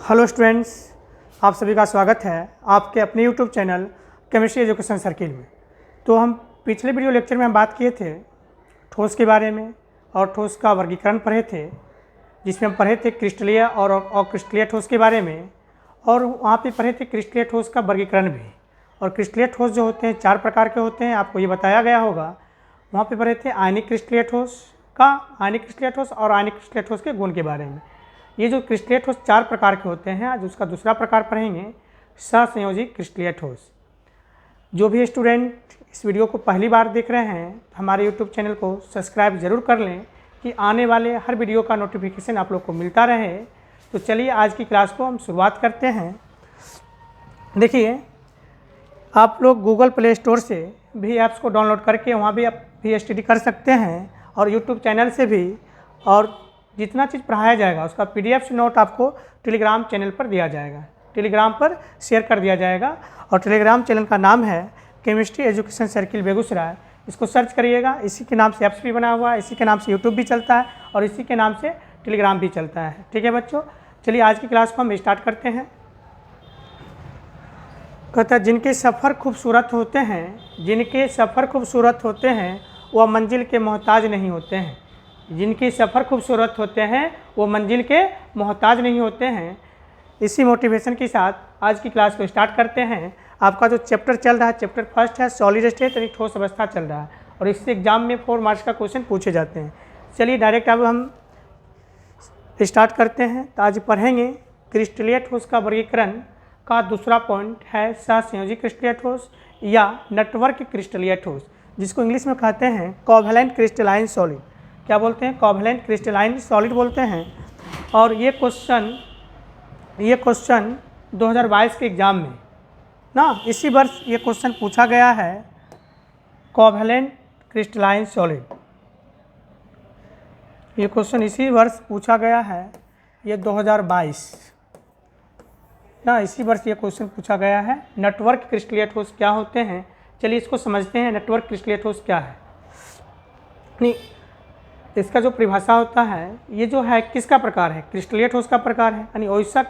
Hello students, आप सभी का स्वागत है आपके अपने YouTube channel chemistry education circle में। तो हम पिछले वीडियो लेक्चर में हम बात किए थे ठोस के बारे में और ठोस का वर्गीकरण पढ़े थे, जिसमें हम पढ़े थे क्रिस्टलीय और अक्रिस्टलीय ठोस के बारे में, और वहाँ पे पढ़े थे क्रिस्टलीय ठोस का वर्गीकरण भी। और क्रिस्टलीय ठोस जो होते हैं 4 प्रकार के होते हैं, आपको ये बताया गया होगा। वहाँ पे पढ़े थे आयनिक क्रिस्टलीय ठोस आयनिक क्रिस्टलीय ठोस और आयनिक क्रिस्टलीय ठोस के गुण के बारे में। ये जो क्रिस्टलीय ठोस 4 प्रकार के होते हैं, आज उसका दूसरा प्रकार पढ़ेंगे सहसंयोजी क्रिस्टलीय ठोस। जो भी स्टूडेंट इस वीडियो को पहली बार देख रहे हैं, हमारे यूट्यूब चैनल को सब्सक्राइब जरूर कर लें कि आने वाले हर वीडियो का नोटिफिकेशन आप लोग को मिलता रहे। तो चलिए आज की क्लास को हम शुरुआत करते हैं। देखिए, आप लोग गूगल प्ले स्टोर से भी ऐप्स को डाउनलोड करके वहाँ भी आप भी स्टडी कर सकते हैं, और यूट्यूब चैनल से भी। और जितना चीज़ पढ़ाया जाएगा उसका PDF नोट आपको टेलीग्राम चैनल पर दिया जाएगा, टेलीग्राम पर शेयर कर दिया जाएगा। और टेलीग्राम चैनल का नाम है केमिस्ट्री एजुकेशन सर्किल बेगूसराय। इसको सर्च करिएगा, इसी के नाम से ऐप्स भी बना हुआ है, इसी के नाम से यूट्यूब भी चलता है और इसी के नाम से टेलीग्राम भी चलता है। ठीक है बच्चों, चलिए आज की क्लास को हम स्टार्ट करते हैं। कहता है जिनके सफ़र खूबसूरत होते हैं, जिनके सफ़र खूबसूरत होते हैं वह मंजिल के मोहताज नहीं होते हैं। जिनके सफ़र खूबसूरत होते हैं वो मंजिल के मोहताज नहीं होते हैं। इसी मोटिवेशन के साथ आज की क्लास को स्टार्ट करते हैं। आपका जो चैप्टर चल रहा है, चैप्टर फर्स्ट है सॉलिड स्टेट यानी ठोस अवस्था चल रहा है, और इससे एग्जाम में 4 मार्क्स का क्वेश्चन पूछे जाते हैं। चलिए डायरेक्ट अब हम स्टार्ट करते हैं। तो आज पढ़ेंगे क्रिस्टलीय ठोस का वर्गीकरण का दूसरा पॉइंट है सहसंयोजी क्रिस्टलीय ठोस या नेटवर्क क्रिस्टलीय ठोस, जिसको इंग्लिश में कहते हैं कोवैलेंट क्रिस्टलाइन सॉलिड। क्या बोलते हैं? कोवैलेंट क्रिस्टलाइन सॉलिड बोलते हैं। और ये क्वेश्चन 2022 के एग्ज़ाम में ना इसी वर्ष ये क्वेश्चन पूछा गया है, कोवैलेंट क्रिस्टलाइन सॉलिड। ये क्वेश्चन इसी वर्ष पूछा गया है, ये 2022 ना इसी वर्ष ये क्वेश्चन पूछा गया है। नेटवर्क क्रिस्टलीय ठोस क्या होते हैं, चलिए इसको समझते हैं। नेटवर्क क्रिस्टलीय ठोस क्या है? नहीं, इसका जो परिभाषा होता है, ये जो है किसका प्रकार है? क्रिस्टलीय ठोस का प्रकार है, यानी वैसा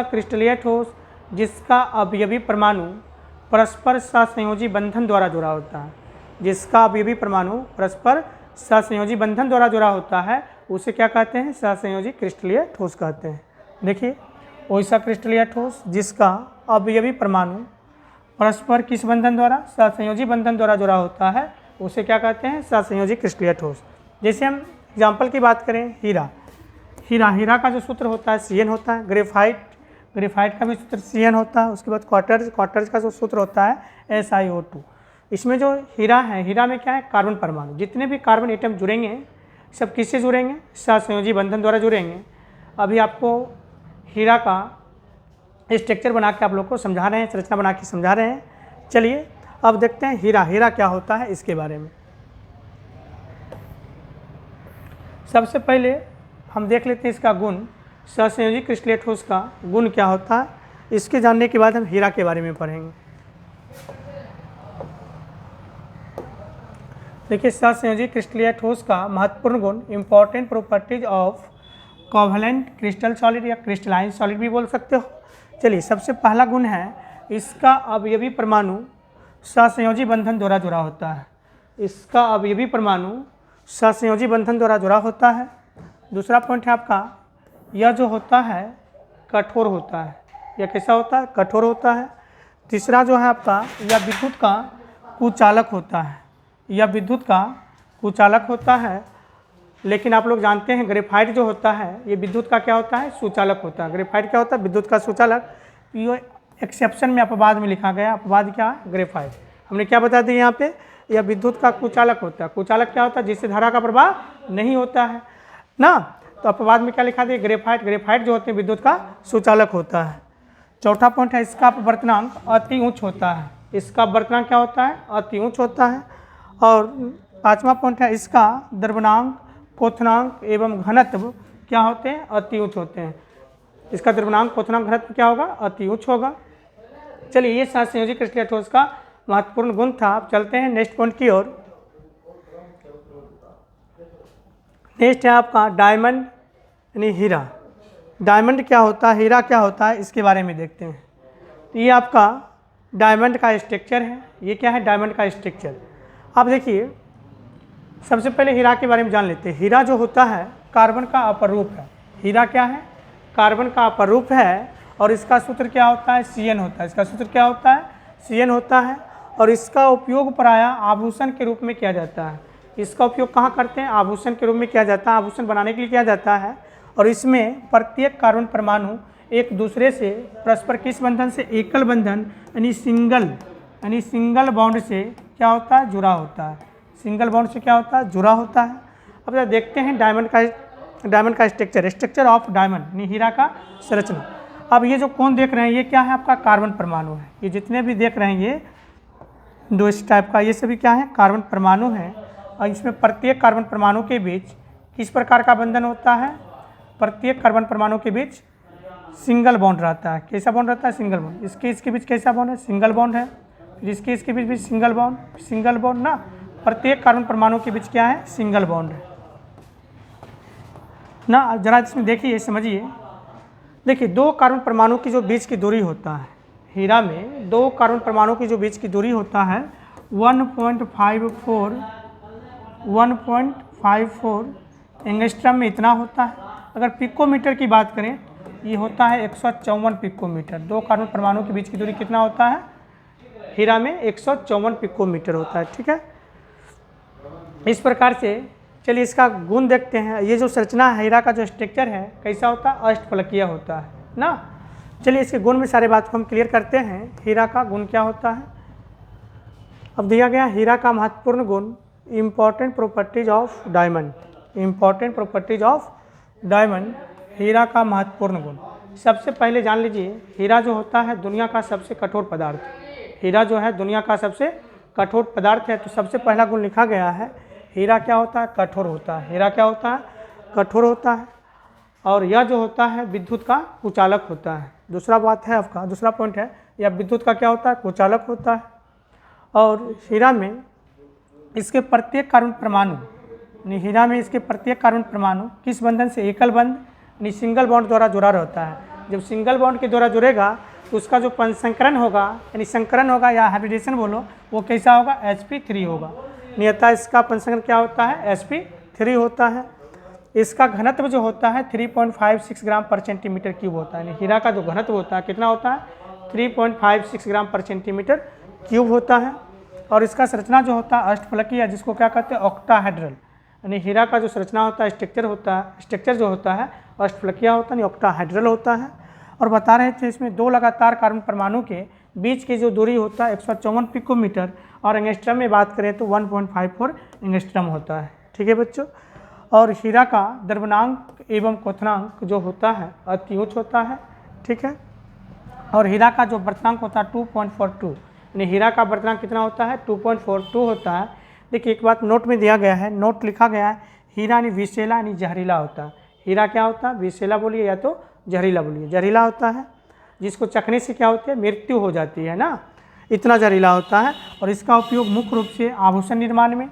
क्रिस्टलीय ठोस जिसका अवयवी परमाणु परस्पर सहसंयोजी बंधन द्वारा जुड़ा होता है। जिसका अवयवी परमाणु परस्पर सहसंयोजी बंधन द्वारा जुड़ा होता है, उसे क्या कहते हैं? सहसंयोजी क्रिस्टलीय ठोस कहते हैं। देखिए, वैसा क्रिस्टलीय ठोस जिसका अवयवी परमाणु परस्पर किस बंधन द्वारा? सहसंयोजी बंधन द्वारा जुड़ा होता है, उसे क्या कहते हैं? सहसंयोजी क्रिस्टलीय ठोस। जैसे हम एग्जाम्पल की बात करें, हीरा का जो सूत्र होता है CN होता है। ग्रेफाइट का भी सूत्र CN होता है। उसके बाद क्वार्टर्स का जो सूत्र होता है SiO2। इसमें जो हीरा है, हीरा में क्या है? कार्बन परमाणु। जितने भी कार्बन एटम जुड़ेंगे सब किससे जुड़ेंगे? सहसंयोजी बंधन द्वारा जुड़ेंगे। अभी आपको हीरा का स्ट्रक्चर बना के आप लोग को समझा रहे हैं, संरचना बना के समझा रहे हैं। चलिए अब देखते हैं हीरा क्या होता है इसके बारे में। सबसे पहले हम देख लेते हैं इसका गुण, सहसंयोजी क्रिस्टलीय ठोस का गुण क्या होता है। इसके जानने के बाद हम हीरा के बारे में पढ़ेंगे। देखिए, सहसंयोजी क्रिस्टलीय ठोस का महत्वपूर्ण गुण, important properties of covalent crystal solid या क्रिस्टलाइन सॉलिड भी बोल सकते हो। चलिए, सबसे पहला गुण है इसका अवयवी परमाणु सहसंयोजी बंधन द्वारा जुड़ा होता है। इसका अवयवी परमाणु सहसंयोजी बंधन द्वारा जुड़ा होता है। दूसरा पॉइंट है आपका, यह जो होता है कठोर होता है। यह कैसा होता है? कठोर होता है। तीसरा जो है आपका, यह विद्युत का कुचालक होता है। यह विद्युत का कुचालक होता है। लेकिन आप लोग जानते हैं ग्रेफाइट जो होता है ये विद्युत का क्या होता है? सुचालक होता है। ग्रेफाइट क्या होता है? विद्युत का सुचालक। ये एक्सेप्शन में अपवाद में लिखा गया। अपवाद क्या है? ग्रेफाइट। हमने क्या बता दिया यहाँ पे? यह विद्युत का कुचालक होता है। कुचालक क्या होता है? जिससे धारा का प्रवाह नहीं होता है ना। तो अपवाद में क्या लिखा दिया? ग्रेफाइट जो होते हैं विद्युत का सुचालक होता है। चौथा पॉइंट है इसका अपवर्तनांक अति उच्च होता है। इसका अपवर्तनांक क्या होता है? अति उच्च होता है। और पाँचवा पॉइंट है इसका द्रव्यनांक, क्वथनांक एवं घनत्व क्या होते हैं? अति उच्च होते हैं। इसका द्रव्यनांक, क्वथनांक, घनत्व क्या होगा? अति उच्च होगा। चलिए, ये सहसंयोजी क्रिस्टलीय ठोस का महत्वपूर्ण गुण था। अब चलते हैं नेक्स्ट पॉइंट की ओर। नेक्स्ट है आपका डायमंड यानी हीरा। डायमंड क्या होता है, हीरा क्या होता है, इसके बारे में देखते हैं। तो ये आपका डायमंड का स्ट्रक्चर है। ये क्या है, डायमंड का स्ट्रक्चर। आप देखिए, सबसे पहले हीरा के बारे में जान लेते हैं। हीरा जो होता है कार्बन का अपर रूप है। हीरा क्या है, कार्बन का अपर रूप है, और इसका सूत्र क्या होता है, Cn होता है। इसका सूत्र क्या होता है, Cn होता है। और इसका उपयोग प्रायः आभूषण के रूप में किया जाता है। इसका उपयोग कहाँ करते हैं, आभूषण के रूप में किया जाता है, आभूषण बनाने के लिए किया जाता है। और इसमें प्रत्येक कार्बन परमाणु एक दूसरे से परस्पर किस बंधन से, एकल बंधन यानी सिंगल बॉन्ड से क्या होता है, जुड़ा होता है। सिंगल बॉन्ड से क्या होता है, जुड़ा होता है। अब जरा देखते हैं डायमंड का स्ट्रक्चर ऑफ डायमंड यानी हीरा का संरचना। अब ये जो कौन देख रहे हैं, ये क्या है, आपका कार्बन परमाणु है। ये जितने भी देख रहे हैं, ये दो इस टाइप का, ये सभी क्या है, कार्बन परमाणु है। और इसमें प्रत्येक कार्बन परमाणु के बीच किस प्रकार का बंधन होता है, प्रत्येक कार्बन परमाणु के बीच सिंगल बॉन्ड रहता है। कैसा बॉन्ड रहता है, सिंगल बॉन्ड। इसके बीच कैसा बॉन्ड है, सिंगल बॉन्ड है। फिर इसके बीच भी सिंगल बॉन्ड ना, प्रत्येक कार्बन परमाणु के बीच क्या है, सिंगल बॉन्ड है ना। जरा इसमें देखिए, समझिए। देखिए, दो कार्बन परमाणु की जो बीच की दूरी होता है, हीरा में दो कार्बन परमाणु की जो बीच की दूरी होता है 1.54 एंगस्ट्रम में इतना होता है। अगर पिकोमीटर की बात करें, ये होता है 154 पिकोमीटर। दो कार्बन परमाणु के बीच की दूरी कितना होता है, हीरा में 154 पिकोमीटर होता है। ठीक है, इस प्रकार से चलिए इसका गुण देखते हैं। ये जो संरचना है, हीरा का जो स्ट्रक्चर है कैसा होता है, अष्टफलकीय होता है ना। चलिए इसके गुण में सारे बात को हम क्लियर करते हैं। हीरा का गुण क्या होता है, अब दिया गया हीरा का महत्वपूर्ण गुण, important properties of diamond. Important properties of diamond, हीरा का महत्वपूर्ण गुण। सबसे पहले जान लीजिए, हीरा जो होता है दुनिया का सबसे कठोर पदार्थ। हीरा जो है दुनिया का सबसे कठोर पदार्थ है। तो सबसे पहला गुण लिखा गया है, हीरा क्या होता है, कठोर होता है। हीरा क्या होता है, कठोर होता है। और यह जो होता है विद्युत का कुचालक होता है। दूसरा बात है आपका, दूसरा पॉइंट है, यह विद्युत का क्या होता है, कुचालक होता है। और हीरा में इसके प्रत्येक कार्बन परमाणु, हीरा में इसके प्रत्येक कार्बन परमाणु किस बंधन से, एकल बंध यानी सिंगल बॉन्ड द्वारा जुड़ा रहता है। जब सिंगल बॉन्ड के द्वारा जुड़ेगा तो उसका जो पंचसंकरण होगा, यानी संकरण होगा या हाइब्रिडेशन बोलो, वो कैसा होगा, sp3 होगा। नियता इसका पंचसंकरण क्या होता है, sp3 होता है। इसका घनत्व जो होता है 3.56 ग्राम पर सेंटीमीटर क्यूब होता है। हीरा का जो घनत्व होता है कितना होता है, 3.56 ग्राम पर सेंटीमीटर क्यूब होता है। और इसका संरचना जो होता है अष्टफलकीय, जिसको क्या कहते हैं, ऑक्टाहेड्रल। यानी हीरा का जो संरचना होता है, स्ट्रक्चर जो होता है अष्टफलकीय होता है, ऑक्टाहेड्रल होता है। और बता रहे थे इसमें दो लगातार कार्बन परमाणु के बीच की जो दूरी होता है 154 पिकोमीटर, और एंगस्ट्रम में बात करें तो 1.54 एंगस्ट्रम होता है। ठीक है बच्चों। और हीरा का द्रव्यनांक एवं क्वथनांक जो होता है अति उच्च होता है। ठीक है। और हीरा का जो वर्तनांक होता है 2.42, यानी हीरा का वर्तनांक कितना होता है, 2.42 होता है। देखिए एक बात नोट में दिया गया है, नोट लिखा गया है, हीरा यानी विषैला यानी जहरीला होता है। हीरा क्या होता है, विषैला बोलिए या तो जहरीला बोलिए। जहरीला होता है, जिसको चखने से क्या होती है, मृत्यु हो जाती है ना, इतना जहरीला होता है। और इसका उपयोग मुख्य रूप से आभूषण निर्माण में,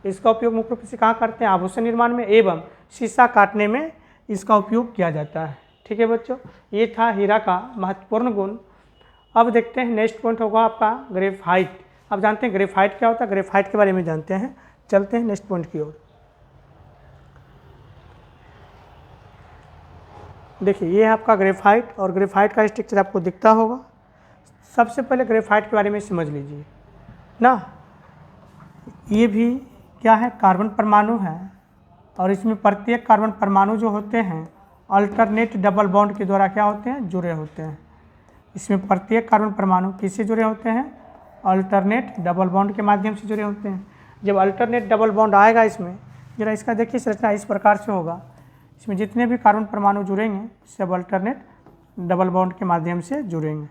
इसका उपयोग मुख्य रूप से कहाँ करते हैं, आभूषण निर्माण में एवं शीशा काटने में इसका उपयोग किया जाता है। ठीक है बच्चों, ये था हीरा का महत्वपूर्ण गुण। अब देखते हैं नेक्स्ट पॉइंट होगा आपका ग्रेफाइट। अब जानते हैं ग्रेफाइट क्या होता है, ग्रेफाइट के बारे में जानते हैं। चलते हैं नेक्स्ट पॉइंट की ओर। देखिए ये है आपका ग्रेफाइट, और ग्रेफाइट का स्ट्रक्चर आपको दिखता होगा। सबसे पहले ग्रेफाइट के बारे में समझ लीजिए ना। ये भी क्या है, कार्बन परमाणु है, और इसमें प्रत्येक कार्बन परमाणु जो होते हैं अल्टरनेट डबल बॉन्ड के द्वारा क्या होते हैं, जुड़े होते हैं। इसमें प्रत्येक कार्बन परमाणु किससे जुड़े होते हैं, अल्टरनेट डबल बॉन्ड के माध्यम से जुड़े होते हैं। जब अल्टरनेट डबल बॉन्ड आएगा इसमें, जरा इसका देखिए संरचना इस प्रकार से होगा। इसमें जितने भी कार्बन परमाणु जुड़ेंगे सब अल्टरनेट डबल बॉन्ड के माध्यम से जुड़ेंगे।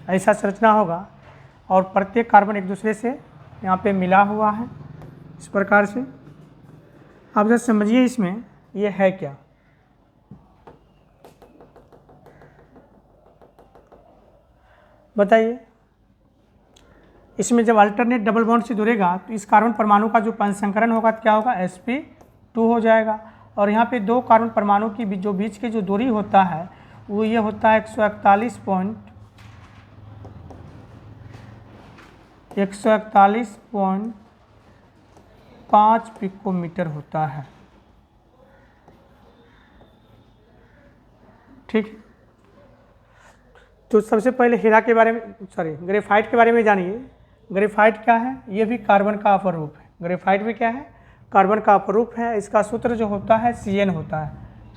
ऐसा संरचना होगा, और प्रत्येक कार्बन एक दूसरे से यहाँ पे मिला हुआ है इस प्रकार से। आप जरा समझिए इसमें ये है क्या। बताइए, इसमें जब अल्टरनेट डबल बॉन्ड से जुड़ेगा तो इस कार्बन परमाणु का जो पंचसंकरण होगा तो क्या होगा, sp2 हो जाएगा। और यहाँ पे दो कार्बन परमाणु की जो बीच की जो दूरी होता है वो ये होता है 141.5 पिकोमीटर होता है। ठीक, तो सबसे पहले हीरा के बारे में, ग्रेफाइट के बारे में जानिए। ग्रेफाइट क्या है, ये भी कार्बन का अपरूप है। ग्रेफाइट भी क्या है, कार्बन का अपरूप है। इसका सूत्र जो होता है Cn होता है।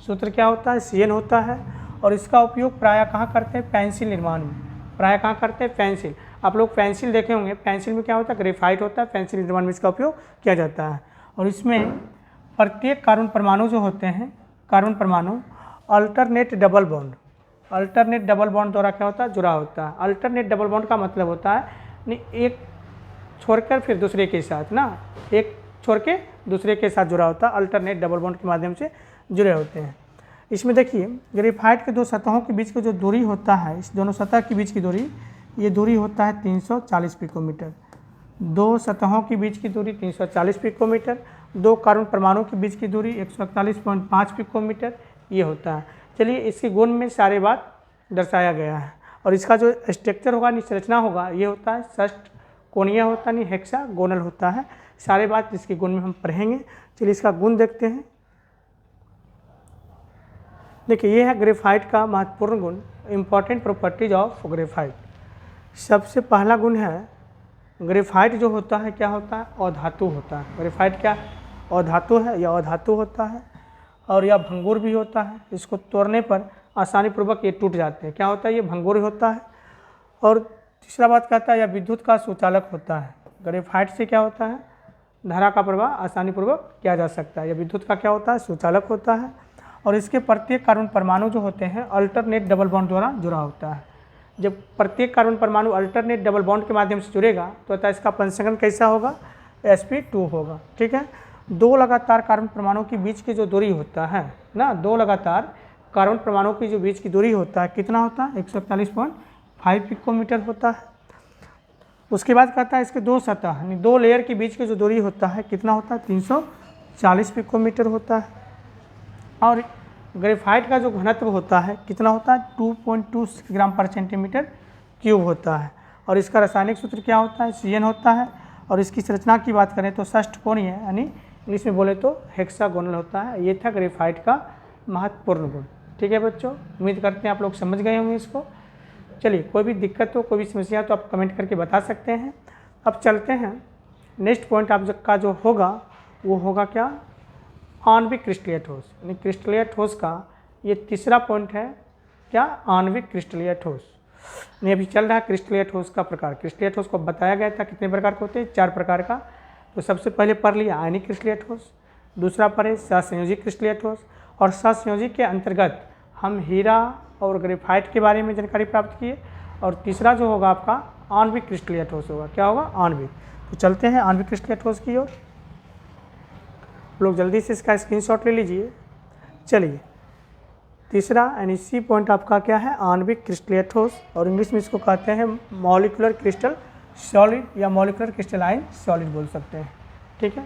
सूत्र क्या होता है, Cn होता है। और इसका उपयोग प्रायः कहाँ करते हैं, पेंसिल निर्माण में। प्रायः कहाँ करते हैं, पेंसिल। आप लोग पेंसिल देखे होंगे, पेंसिल में क्या होता है, ग्रेफाइट होता है। पेंसिल निर्माण में इसका उपयोग किया जाता है। और इसमें प्रत्येक कार्बन परमाणु जो होते हैं, कार्बन परमाणु अल्टरनेट डबल बॉन्ड द्वारा क्या होता है, जुड़ा होता है। अल्टरनेट डबल बॉन्ड का मतलब होता है नहीं एक छोड़कर फिर दूसरे के साथ ना, एक छोड़ के दूसरे के साथ जुड़ा होता है, अल्टरनेट डबल बॉन्ड के माध्यम से जुड़े होते हैं। इसमें देखिए ग्रेफाइट के दो सतहों के बीच की जो दूरी होता है, इस दोनों सतह के बीच की दूरी, ये दूरी होता है 340 पिकोमीटर। दो सतहों के बीच की दूरी 340 पिकोमीटर, दो कार्बन परमाणु के बीच की दूरी 141.5 पिकोमीटर ये होता है। चलिए इसके गुण में सारे बात दर्शाया गया है। और इसका जो स्ट्रक्चर होगा, संरचना होगा, ये होता है षष्ठ कोणीय होता नहीं, हेक्सागोनल होता है। सारे बात इसके गुण में हम पढ़ेंगे। चलिए इसका गुण देखते हैं। देखिए ये है ग्रेफाइट का महत्वपूर्ण गुण, इंपॉर्टेंट प्रॉपर्टीज ऑफ ग्रेफाइट। सबसे पहला गुण है, ग्रेफाइट जो होता है क्या होता है, अधातु होता है। ग्रेफाइट क्या अधातु है, या अधातु होता है और यह भंगुर भी होता है। इसको तोड़ने पर आसानी पूर्वक ये टूट जाते हैं। क्या होता है, ये भंगुर होता है। और तीसरा बात कहता है यह विद्युत का सुचालक होता है। ग्रेफाइट से क्या होता है, धारा का प्रवाह आसानी पूर्वक किया जा सकता है। यह विद्युत का क्या होता है, सुचालक होता है। और इसके प्रत्येक कार्बन परमाणु जो होते हैं अल्टरनेट डबल बॉन्ड द्वारा जुड़ा होता है। जब प्रत्येक कार्बन परमाणु अल्टरनेट डबल बॉन्ड के माध्यम से जुड़ेगा तो अतः इसका पंचसंकरण कैसा होगा, sp2 होगा। ठीक है, दो लगातार कार्बन परमाणु के बीच की जो दूरी होता है ना, दो लगातार कार्बन परमाणु की जो बीच की दूरी होता है कितना होता है, 141.5 पिकोमीटर होता है। उसके बाद कहता है इसके दो सतह यानी दो लेयर के बीच की जो दूरी होता है कितना होता है, 340 पिकोमीटर होता है। और ग्रेफाइट का जो घनत्व होता है कितना होता है, 2.2 ग्राम पर सेंटीमीटर क्यूब होता है। और इसका रासायनिक सूत्र क्या होता है, Cn होता है। और इसकी संरचना की बात करें तो षष्ठकोणीय यानी इंग्लिश में बोले तो हेक्सागोनल होता है। ये था ग्रेफाइट का महत्वपूर्ण गुण। ठीक है बच्चों, उम्मीद करते हैं आप लोग समझ गए होंगे इसको। चलिए कोई भी दिक्कत हो, कोई भी समस्या हो तो आप कमेंट करके बता सकते हैं। अब चलते हैं नेक्स्ट पॉइंट आपका जो होगा वो होगा क्या, आणविक क्रिस्टलीय ठोस। यानी क्रिस्टलीय ठोस का ये तीसरा पॉइंट है क्या, आणविक क्रिस्टलीय ठोस। ये अभी चल रहा है क्रिस्टलीय ठोस का प्रकार। क्रिस्टलीय ठोस को बताया गया था कितने प्रकार के होते हैं, 4 प्रकार का। तो सबसे पहले पढ़ लिया आयनिक क्रिस्टलीय ठोस, दूसरा पढ़े सहसंयोजी क्रिस्टलीय ठोस। और सहसंयोजी के अंतर्गत हम हीरा और ग्रेफाइट के बारे में जानकारी प्राप्त किए। और तीसरा जो होगा आपका आणविक क्रिस्टलीय ठोस होगा। क्या होगा, आणविक। तो चलते हैं आणविक क्रिस्टलीय ठोस की ओर। लोग जल्दी से इसका स्क्रीनशॉट ले लीजिए। चलिए तीसरा यानी सी पॉइंट आपका क्या है, आणविक क्रिस्टलीय ठोस। और इंग्लिश में इसको कहते हैं मॉलिक्यूलर क्रिस्टल सॉलिड या मॉलिक्यूलर क्रिस्टलाइन सॉलिड बोल सकते हैं। ठीक है,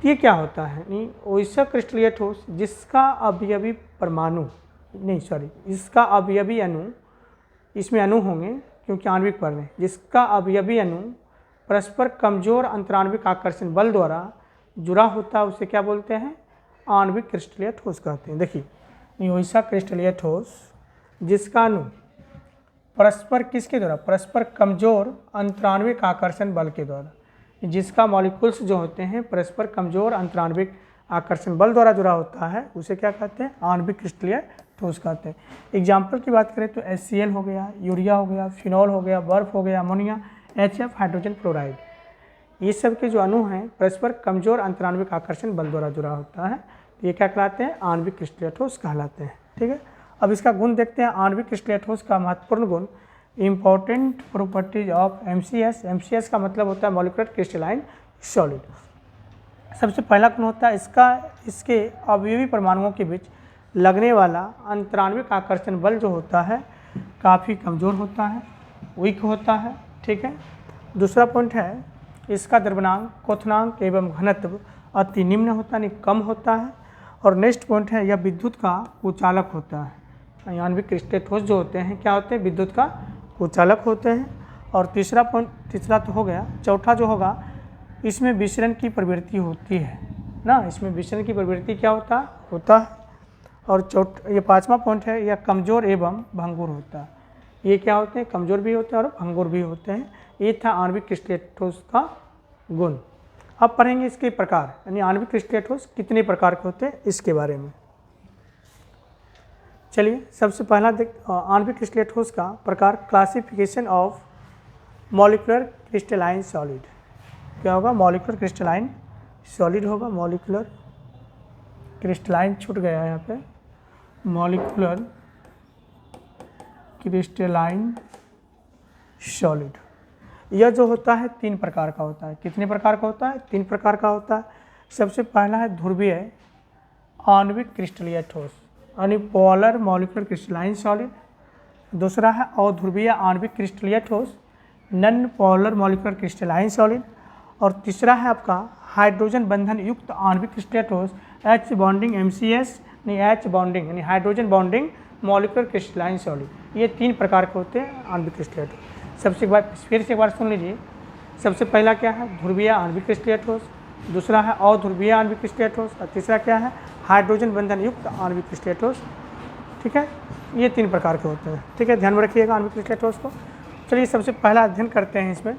ये क्या होता है, नहीं वैसा क्रिस्टलीय ठोस जिसका अवयवी परमाणु इसका अवयवी अणु, इसमें अणु होंगे क्योंकि आणविक पढ़ रहे हैं, जिसका अवयवी अणु परस्पर कमजोर अंतराणविक आकर्षण बल द्वारा जुड़ा होता है उसे क्या बोलते हैं, आणविक क्रिस्टलीय ठोस कहते हैं। देखिए वैसा क्रिस्टलीय ठोस जिसका अणु परस्पर किसके द्वारा, परस्पर कमजोर अंतराणविक आकर्षण बल के द्वारा, जिसका मॉलिक्यूल्स जो होते हैं परस्पर कमजोर अंतराणविक आकर्षण बल द्वारा जुड़ा होता है उसे क्या कहते हैं, आणविक क्रिस्टलीय ठोस कहते हैं। एग्जाम्पल की बात करें तो HCl हो गया, यूरिया हो गया, फिनॉल हो गया, बर्फ हो गया, अमोनिया, HF, हाइड्रोजन फ्लोराइड, ये सब के जो अणु हैं परस्पर कमजोर अंतराणविक आकर्षण बल द्वारा जुड़ा होता है। ये क्या कहलाते हैं, आणविक क्रिस्टलीय ठोस कहलाते हैं। ठीक है, अब इसका गुण देखते हैं। आणविक क्रिस्टलीय ठोस का महत्वपूर्ण गुण important properties of MCS। MCS का मतलब होता है मॉलिक्यूलर क्रिस्टलाइन सॉलिड। सबसे पहला गुण होता है इसके अवयवी परमाणुओं के बीच लगने वाला अंतराणविक आकर्षण बल जो होता है काफ़ी कमज़ोर होता है, वीक होता है। ठीक है, दूसरा पॉइंट है इसका द्रव्यनांक, क्वथनांक एवं घनत्व अति निम्न होता है, यानी कम होता है। और नेक्स्ट पॉइंट है यह विद्युत का कुचालक होता है। आणविक क्रिस्टलीय ठोस जो होते हैं क्या होते हैं, विद्युत का कुचालक होते हैं। और तीसरा पॉइंट, तीसरा तो हो गया। चौथा जो होगा इसमें विचलन की प्रवृत्ति होती है ना, इसमें विचलन की प्रवृत्ति क्या होता है। और ये पांचवा पॉइंट है यह कमजोर एवं भंगुर होता है। ये क्या होते हैं, कमजोर भी होते हैं और भंगुर भी होते हैं। ये था आणविक क्रिस्टलीय ठोस का गुण। अब पढ़ेंगे इसके प्रकार, यानी आणविक क्रिस्टलीय ठोस कितने प्रकार के होते हैं इसके बारे में। चलिए सबसे पहला आणविक क्रिस्टलीय ठोस का प्रकार, classification of molecular crystalline solid. क्या होगा, मॉलिक्यूलर क्रिस्टलाइन सॉलिड होगा। मॉलिक्यूलर क्रिस्टलाइन छूट गया है यहाँ पे, मॉलिक्यूलर क्रिस्टलाइन सॉलिड। यह जो होता है 3 प्रकार का होता है। कितने प्रकार का होता है, 3 प्रकार का होता है। सबसे पहला है ध्रुवीय आणविक क्रिस्टलीय ठोस, यानी पोलर मॉलिक्यूलर क्रिस्टलाइन सॉलिड। दूसरा है अध्रुवीय आणविक क्रिस्टलीय ठोस, non polar molecular crystalline solid. और तीसरा है आपका हाइड्रोजन बंधन युक्त आणविक क्रिस्टलीय ठोस, H बॉन्डिंग MCS, नहीं H बॉन्डिंग यानी hydrogen bonding molecular crystalline solid. ये 3 प्रकार के होते हैं आणविक क्रिस्टलीय ठोस। सबसे फिर से एक बार सुन लीजिए। सबसे पहला क्या है, ध्रुवीय आणविक क्रिस्टलीय ठोस। दूसरा है अध्रुवीय आणविक क्रिस्टलीय ठोस। और तीसरा क्या है, हाइड्रोजन बंधन युक्त आणविक क्रिस्टलीय ठोस। ठीक है, ये 3 प्रकार के होते हैं। ठीक है, ध्यान में रखिएगा आणविक क्रिस्टलीय ठोस को। चलिए सबसे पहला अध्ययन करते हैं इसमें।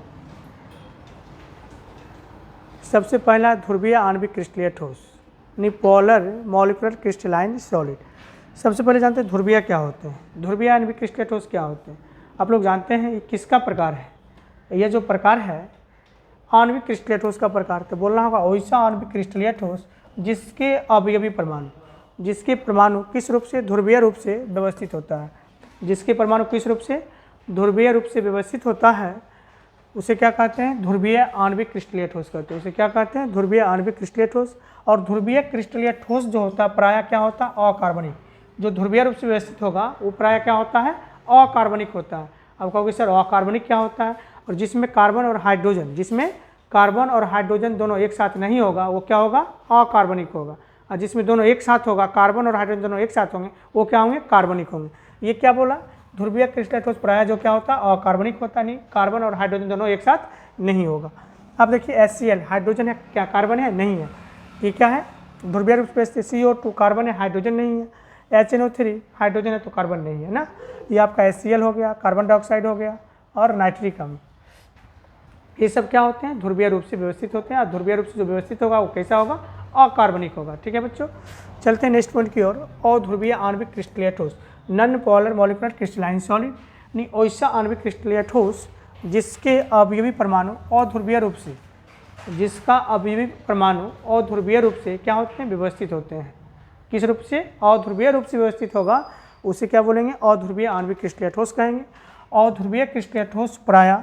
सबसे पहला ध्रुवीय आणविक क्रिस्टलीय ठोस, यानी पोलर मॉलिक्यूलर क्रिस्टलाइन सॉलिड। सबसे पहले जानते हैं ध्रुवीय क्या होते हैं। ध्रुवीय आणविक क्रिस्टलीय ठोस क्या होते हैं, आप लोग जानते हैं ये किसका प्रकार है। यह जो प्रकार है आणविक क्रिस्टलीय ठोस का प्रकार, तो बोलना होगा वैसा आणविक क्रिस्टलीय ठोस जिसके अवयवी परमाणु, जिसके परमाणु किस रूप से, ध्रुवीय रूप से व्यवस्थित होता है। जिसके परमाणु किस रूप से, ध्रुवीय रूप से व्यवस्थित होता है, उसे क्या कहते हैं, ध्रुवीय आणविक क्रिस्टलीय ठोस कहते हैं। उसे क्या कहते हैं, ध्रुवीय आणविक क्रिस्टलीय ठोस। और ध्रुवीय क्रिस्टलीय ठोस जो होता है प्रायः क्या होता है, अकार्बनिक। जो ध्रुवीय रूप से व्यवस्थित होगा वो प्रायः क्या होता है, अकार्बनिक होता है। अब कहोगे सर अकार्बनिक क्या होता है, और जिसमें कार्बन और हाइड्रोजन, जिसमें कार्बन और हाइड्रोजन दोनों एक साथ नहीं होगा वो क्या होगा, अकार्बनिक होगा। और जिसमें दोनों एक साथ होगा, कार्बन और हाइड्रोजन दोनों एक साथ होंगे, वो क्या होंगे, कार्बनिक होंगे। ये क्या बोला, ध्रुवीय क्रिस्टलीय ठोस प्रायः जो क्या होता है, अकार्बनिक होता, नहीं कार्बन और हाइड्रोजन दोनों एक साथ नहीं होगा। अब देखिए HCl हाइड्रोजन है क्या, कार्बन है, नहीं है। ये क्या है, ध्रुवीय रूप से CO2 कार्बन है, हाइड्रोजन नहीं है। HNO3 हाइड्रोजन है तो कार्बन नहीं है ना। ये आपका HCl हो गया, कार्बन डाइऑक्साइड हो गया, और नाइट्रिक अम्ल। ये सब क्या होते हैं, ध्रुवीय रूप से व्यवस्थित होते हैं। और ध्रुवीय रूप से जो व्यवस्थित होगा वो कैसा होगा, अकार्बनिक होगा। ठीक है बच्चों, चलते हैं नेक्स्ट पॉइंट की ओर। अध्रुवीय आणविक क्रिस्टलीय ठोस, non polar molecular crystalline solid, यानी वैसा आणविक क्रिस्टलीय ठोस जिसके अवयवी परमाणु अध्रुवीय रूप से, जिसका अवयवी परमाणु अध्रुवीय रूप से क्या होते हैं, व्यवस्थित होते हैं। किस रूप से, अध्रुवीय रूप से व्यवस्थित होगा, उसे क्या बोलेंगे, अध्रुवीय आणविक क्रिस्टलीय ठोस कहेंगे। अध्रुवीय क्रिस्टलीय ठोस प्रायः,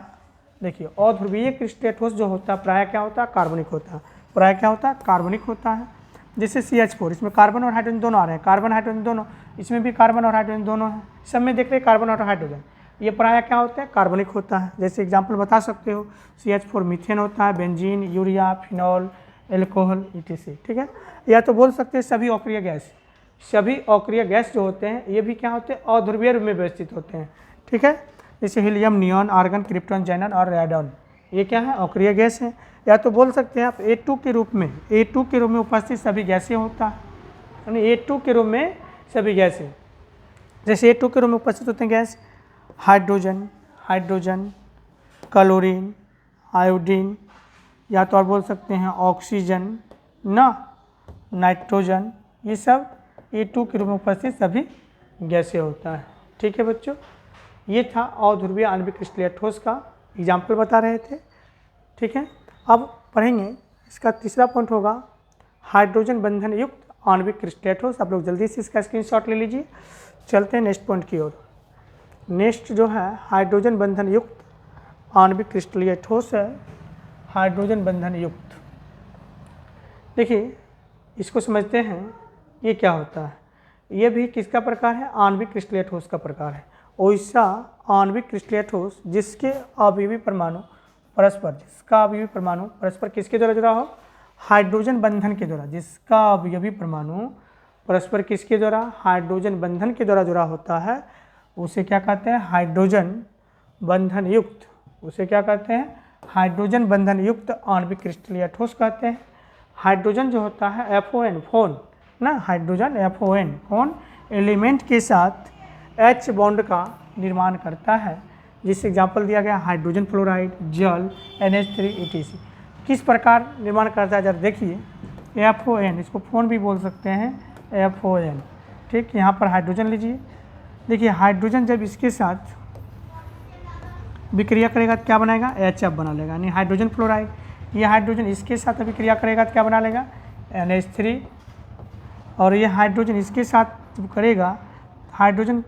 देखिए अध्रुवीय क्रिस्टलीय ठोस जो होता है प्रायः क्या होता है, कार्बनिक होता है। प्रायः क्या होता है, कार्बनिक होता है। जैसे CH4, इसमें कार्बन और हाइड्रोजन दोनों आ रहे हैं, कार्बन हाइड्रोजन दोनों, इसमें भी कार्बन और हाइड्रोजन दोनों हैं, सब में देख रहे हैं कार्बन और हाइड्रोजन। ये प्रायः क्या होता है, कार्बनिक होता है। जैसे एग्जाम्पल बता सकते हो, CH4 मीथेन होता है, benzene, urea, phenol, alcohol etc। ठीक है, या तो बोल सकते हैं सभी अक्रिय गैस। सभी अक्रिय गैस जो होते हैं ये भी क्या होते हैं, अध्रुवीय रूप में व्यवस्थित होते हैं। ठीक है, जैसे हीलियम, नियॉन, आर्गन, क्रिप्टॉन, ज़ेनन और रेडॉन, ये क्या है, अक्रिय गैस है। या तो बोल सकते हैं आप A2 के रूप में, A2 के रूप में उपस्थित सभी गैसें होता है, यानी A2 के रूप में सभी गैसें। जैसे A2 के रूप में उपस्थित होते हैं gas hydrogen, hydrogen, chlorine, iodine, या तो और बोल सकते हैं ऑक्सीजन ना, नाइट्रोजन, ये सब A2 के रूप में उपस्थित सभी गैसें होता है। ठीक है बच्चों, ये था अध्रुवीय आणविक क्रिस्टलीय ठोस का एग्जाम्पल बता रहे थे। ठीक है, अब पढ़ेंगे इसका तीसरा पॉइंट होगा हाइड्रोजन बंधन युक्त आणविक क्रिस्टलीय ठोस। आप लोग जल्दी से इसका स्क्रीनशॉट ले लीजिए। चलते हैं नेक्स्ट पॉइंट की ओर। नेक्स्ट जो है हाइड्रोजन बंधन युक्त आणविक क्रिस्टलीय ठोस है, हाइड्रोजन बंधन युक्त। देखिए इसको समझते हैं, ये क्या होता है। ये भी किसका प्रकार है, आणविक क्रिस्टलीय ठोस का प्रकार है। वैसा आणविक क्रिस्टलीय ठोस जिसके अवयवी परमाणु परस्पर, जिसका अवयवी परमाणु परस्पर किसके द्वारा जुड़ा हो, हाइड्रोजन बंधन के द्वारा, जिसका अवयवी परमाणु परस्पर किसके द्वारा, हाइड्रोजन बंधन के द्वारा जुड़ा होता है, उसे क्या कहते हैं, हाइड्रोजन बंधन युक्त, उसे क्या कहते हैं, हाइड्रोजन बंधन युक्त आणविक क्रिस्टलीय ठोस कहते हैं। हाइड्रोजन जो होता है FON, फोन ना, हाइड्रोजन FON फोन एलिमेंट के साथ H बॉन्ड का निर्माण करता है, जिससे एग्जाम्पल दिया गया हाइड्रोजन फ्लोराइड, जल, NH3 ETC। किस प्रकार निर्माण करता है जरा देखिए, FON, इसको फोन भी बोल सकते हैं, FON, ठीक। यहाँ पर हाइड्रोजन लीजिए, देखिए हाइड्रोजन जब इसके साथ विक्रिया करेगा तो क्या बनाएगा, HF बना लेगा, यानी हाइड्रोजन फ्लोराइड। ये हाइड्रोजन इसके साथ विक्रिया करेगा तो क्या बना लेगा, NH3, और ये हाइड्रोजन इसके साथ जब करेगा, हाइड्रोजन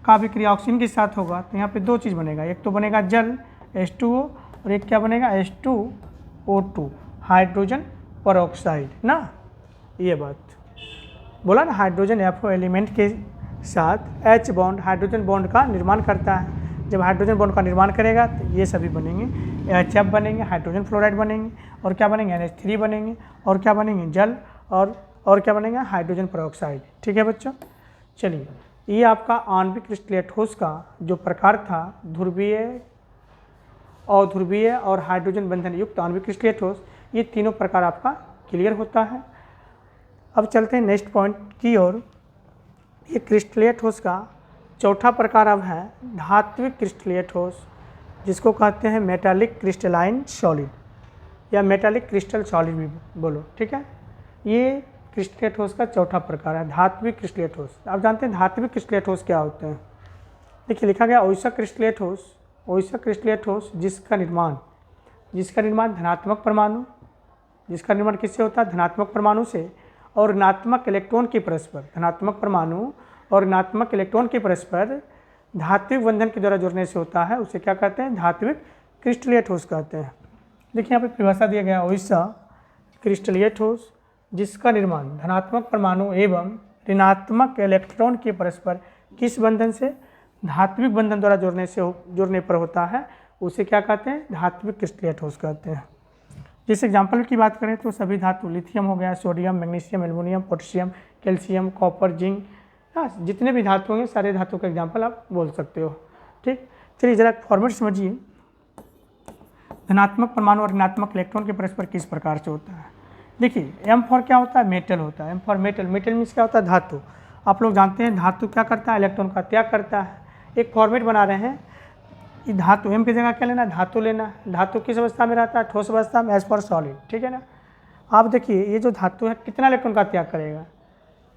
का विक्रिया ऑक्सीजन के साथ होगा तो यहाँ पे दो चीज़ बनेगा, एक तो बनेगा जल H2O और एक क्या बनेगा H2O2, हाइड्रोजन परऑक्साइड ना। ये बात बोला ना, हाइड्रोजन FO एलिमेंट के साथ H बॉन्ड हाइड्रोजन बॉन्ड का निर्माण करता है। जब हाइड्रोजन बॉन्ड का निर्माण करेगा तो ये सभी बनेंगे, HF बनेंगे, हाइड्रोजन फ्लोराइड बनेंगे, और क्या बनेंगे, NH3 बनेंगे, और क्या बनेंगे, जल, और क्या बनेगा, हाइड्रोजन परऑक्साइड। ठीक है बच्चों, चलिए ये आपका आणविक क्रिस्टलीय ठोस का जो प्रकार था, ध्रुवीय, अध्रुवीय और हाइड्रोजन बंधन युक्त आणविक क्रिस्टलीय ठोस, ये तीनों प्रकार आपका क्लियर होता है। अब चलते हैं नेक्स्ट पॉइंट की ओर। ये क्रिस्टलीय ठोस का चौथा प्रकार अब है धात्विक क्रिस्टलीय ठोस, जिसको कहते हैं मेटालिक क्रिस्टलाइन सॉलिड या मेटालिक क्रिस्टल सॉलिड भी बोलो, ठीक है। ये क्रिस्टलीय ठोस का चौथा प्रकार है, धात्विक क्रिस्टलीय ठोस। आप जानते हैं धात्विक क्रिस्टलीय ठोस क्या होते हैं, देखिए लिखा गया ओइसक क्रिस्टलीय ठोस, ओइसक क्रिस्टलीय ठोस जिसका निर्माण धनात्मक परमाणु, जिसका निर्माण किससे होता है, धनात्मक परमाणु से और ऋणात्मक इलेक्ट्रॉन के परस्पर, धनात्मक परमाणु और ऋणात्मक इलेक्ट्रॉन के परस्पर धात्विक बंधन के द्वारा जुड़ने से होता है, उसे क्या कहते हैं, धात्विक क्रिस्टलीय ठोस कहते हैं। देखिए यहाँ पे परिभाषा दिया गया, ओइसक क्रिस्टलीय ठोस जिसका निर्माण धनात्मक परमाणु एवं ऋणात्मक इलेक्ट्रॉन के परस्पर किस बंधन से, धात्विक बंधन द्वारा जुड़ने पर होता है, उसे क्या कहते हैं, धात्विक क्रिस्टलीय ठोस कहते हैं। जैसे एग्जाम्पल की बात करें तो सभी धातु, लिथियम हो गया, sodium, magnesium, aluminium, potassium, calcium, copper, zinc, जितने भी धातु होंगे सारे धातु का एग्जाम्पल आप बोल सकते हो, ठीक। चलिए जरा फॉर्मेट समझिए, धनात्मक परमाणु और ऋणात्मक इलेक्ट्रॉन के परस्पर किस प्रकार से होता है। देखिए M फॉर क्या होता है, मेटल होता है, M for metal, metal means क्या होता है, धातु। आप लोग जानते हैं धातु क्या करता है, इलेक्ट्रॉन का त्याग करता है। एक फॉर्मेट बना रहे हैं कि धातु M की जगह क्या लेना, धातु लेना। धातु किस अवस्था में रहता है, ठोस अवस्था में, एज फॉर सॉलिड, ठीक है ना। आप देखिए ये जो धातु है कितना इलेक्ट्रॉन का त्याग करेगा,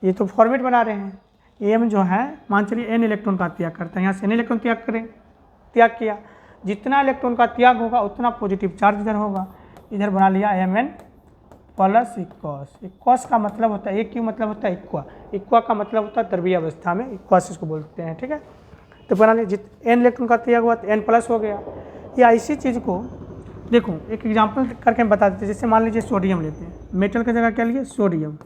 ये तो फॉर्मेट बना रहे हैं। M जो है मान चलिए N इलेक्ट्रॉन का त्याग करता है, यहाँ से N इलेक्ट्रॉन त्याग किया, जितना इलेक्ट्रॉन का त्याग होगा उतना पॉजिटिव चार्ज इधर होगा, इधर बना लिया Mn प्लस इक्वस। इक्वस का मतलब होता है, एक क्यों मतलब होता है इक्वा, इक्वा का मतलब होता है द्रव्यीय अवस्था में, इक्वस इसको बोलते हैं, ठीक है। तो बना लिया N इलेक्ट्रॉन का त्याग हुआ तो N प्लस हो गया। या इसी चीज़ को देखो एक एग्जांपल करके हम बता देते हैं। जैसे मान लीजिए सोडियम लेते हैं, मेटल की जगह क्या लिए, सोडियम,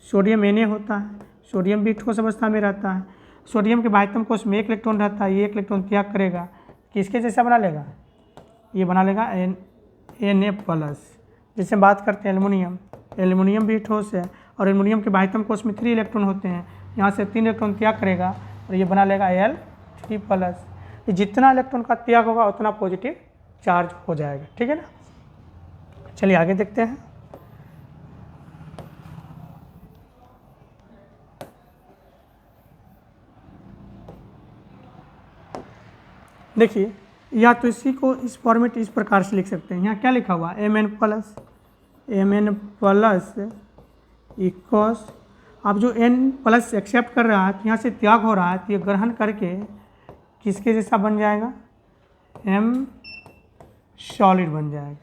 सोडियम Na होता है, सोडियम भी ठोस अवस्था में रहता है। सोडियम के बाह्यतम कोश में एक इलेक्ट्रॉन रहता है, ये एक इलेक्ट्रॉन त्याग करेगा, किसके जैसा बना लेगा, ये बना लेगा Na प्लस। जैसे बात करते हैं एल्युमिनियम, एल्युमिनियम भी ठोस है और एल्युमिनियम के बाह्यतम कोश में 3 इलेक्ट्रॉन होते हैं, यहाँ से 3 इलेक्ट्रॉन त्याग करेगा और ये बना लेगा Al3 प्लस। ये जितना इलेक्ट्रॉन का त्याग होगा उतना पॉजिटिव चार्ज हो जाएगा, ठीक है ना। चलिए आगे देखते हैं। देखिए या तो इसी को इस फॉर्मेट इस प्रकार से लिख सकते हैं, यहाँ क्या लिखा हुआ Mn प्लस इक्वस। अब जो N प्लस एक्सेप्ट कर रहा है तो यहाँ से त्याग हो रहा है तो ये ग्रहण करके किसके जैसा बन जाएगा, M सॉलिड बन जाएगा।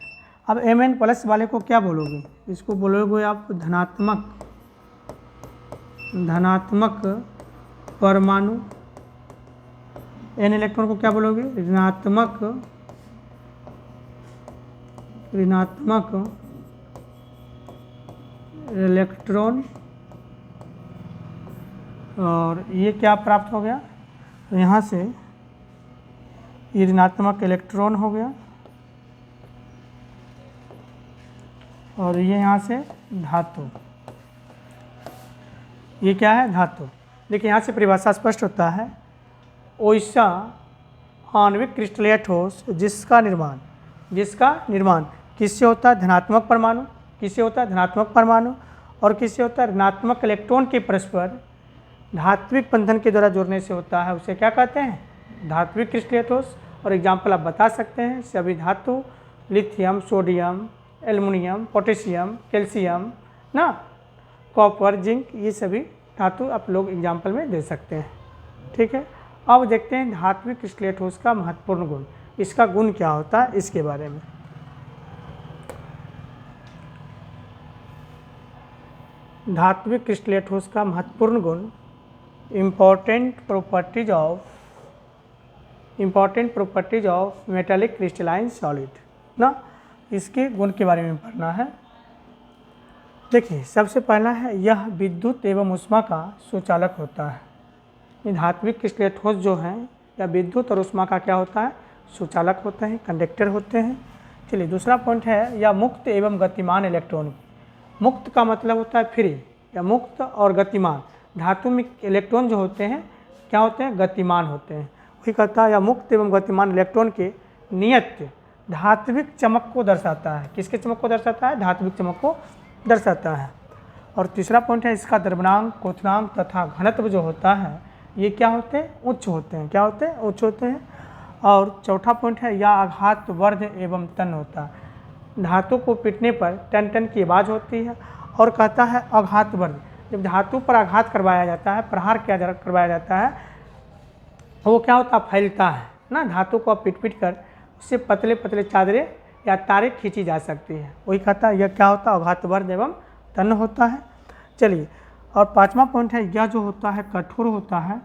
अब Mn प्लस वाले को क्या बोलोगे, इसको बोलोगे आप धनात्मक परमाणु। N इलेक्ट्रॉन को क्या बोलोगे, ऋणात्मक इलेक्ट्रॉन। और ये क्या प्राप्त हो गया, तो यहाँ से ये ऋणात्मक इलेक्ट्रॉन हो गया और ये यहाँ से धातु, ये क्या है? धातु। देखिए यहाँ से परिभाषा स्पष्ट होता है, ओइसा आणविक क्रिस्टलीय ठोस जिसका निर्माण किससे होता है? धनात्मक परमाणु। किससे होता है? धनात्मक परमाणु। और किससे होता है? ऋणात्मक इलेक्ट्रॉन के परस्पर धात्विक बंधन के द्वारा जोड़ने से होता है। उसे क्या कहते हैं? धात्विक क्रिस्टलीय ठोस। और एग्जाम्पल आप बता सकते हैं, सभी धातु, lithium, sodium, aluminium, potassium, calcium ना, कॉपर, जिंक, ये सभी धातु आप लोग एग्जाम्पल में दे सकते हैं। ठीक है, अब देखते हैं धात्विक क्रिस्टलीय ठोस का महत्वपूर्ण गुण। इसका गुण क्या होता है इसके बारे में। धात्विक क्रिस्टलीय ठोस का महत्वपूर्ण गुण, important properties of metallic crystalline solid ना, इसके गुण के बारे में पढ़ना है। देखिए सबसे पहला है, यह विद्युत एवं ऊष्मा का सुचालक होता है। ये धात्विक क्रिस्टलीय ठोस जो हैं या विद्युत और ऊष्मा का क्या होता है? सुचालक होते हैं, कंडक्टर होते हैं। चलिए दूसरा पॉइंट है, यह मुक्त एवं गतिमान इलेक्ट्रॉन। मुक्त का मतलब होता है फ्री, या मुक्त और गतिमान। धातु में इलेक्ट्रॉन जो होते हैं क्या होते हैं? गतिमान होते हैं। वही कहता है या मुक्त एवं गतिमान इलेक्ट्रॉन के नियत धात्विक चमक को दर्शाता है। किसके चमक को दर्शाता है? धात्विक चमक को दर्शाता है। और तीसरा पॉइंट है, इसका द्रव्यनांक, क्वथनांक तथा घनत्व जो होता है ये क्या होते हैं? उच्च होते हैं। क्या होते हैं? उच्च होते हैं। और चौथा पॉइंट है, यह आघात वर्ध एवं तन होता है। धातु को पीटने पर टन टन की आवाज़ होती है। और कहता है आघात वर्ध, जब धातु पर आघात करवाया जाता है, प्रहार करवाया जाता है, वो क्या होता है? फैलता है ना। धातु को पीट पीट कर उससे पतले पतले चादरें या तारें खींची जा सकती है। वही कहता है यह क्या होता है? आघात वर्ध एवं तन होता है। चलिए, और पांचवा पॉइंट है, यह जो होता है कठोर होता है।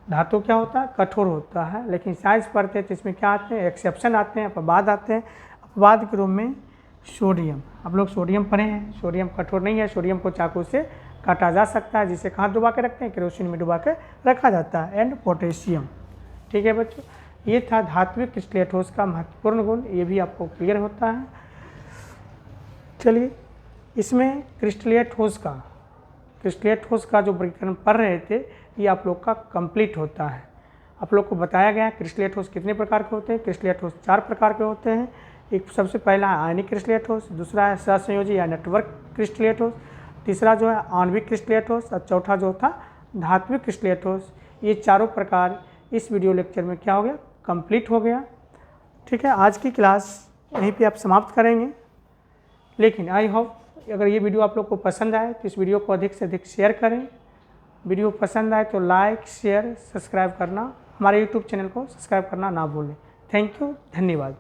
धातु क्या होता है? कठोर होता है। लेकिन साइंस पढ़ते हैं तो इसमें क्या आते हैं? एक्सेप्शन आते हैं, अपवाद आते हैं। अपवाद के रूप में सोडियम, आप लोग सोडियम पढ़े हैं। सोडियम कठोर नहीं है, सोडियम को चाकू से काटा जा सकता है, जिसे कहाँ डुबा के रखते हैं? केरोसिन में डुबा के रखा जाता है। And potassium. ठीक है बच्चों, ये था धात्विक क्रिस्टलीय ठोस का महत्वपूर्ण गुण, ये भी आपको क्लियर होता है। चलिए, इसमें क्रिस्टलीय ठोस का जो वर्गीकरण पढ़ रहे थे ये आप लोग का कंप्लीट होता है। आप लोग को बताया गया क्रिस्टलीय ठोस कितने प्रकार के होते हैं। क्रिस्टलीय ठोस 4 प्रकार के होते हैं। एक सबसे पहला है आयनिक क्रिस्टलीय ठोस, दूसरा है सहसंयोजी या नेटवर्क क्रिस्टलीय ठोस, तीसरा जो है आणविक क्रिस्टलीय ठोस, और चौथा जो था धात्विक क्रिस्टलीय ठोस। ये चारों प्रकार इस वीडियो लेक्चर में क्या हो गया? कंप्लीट हो गया। ठीक है, आज की क्लास यहीं पे आप समाप्त करेंगे। लेकिन आई होप अगर ये वीडियो आप लोग को पसंद आए तो इस वीडियो को अधिक से अधिक शेयर करें। वीडियो पसंद आए तो लाइक, शेयर, सब्सक्राइब करना, हमारे यूट्यूब चैनल को सब्सक्राइब करना ना भूलें। थैंक यू, धन्यवाद।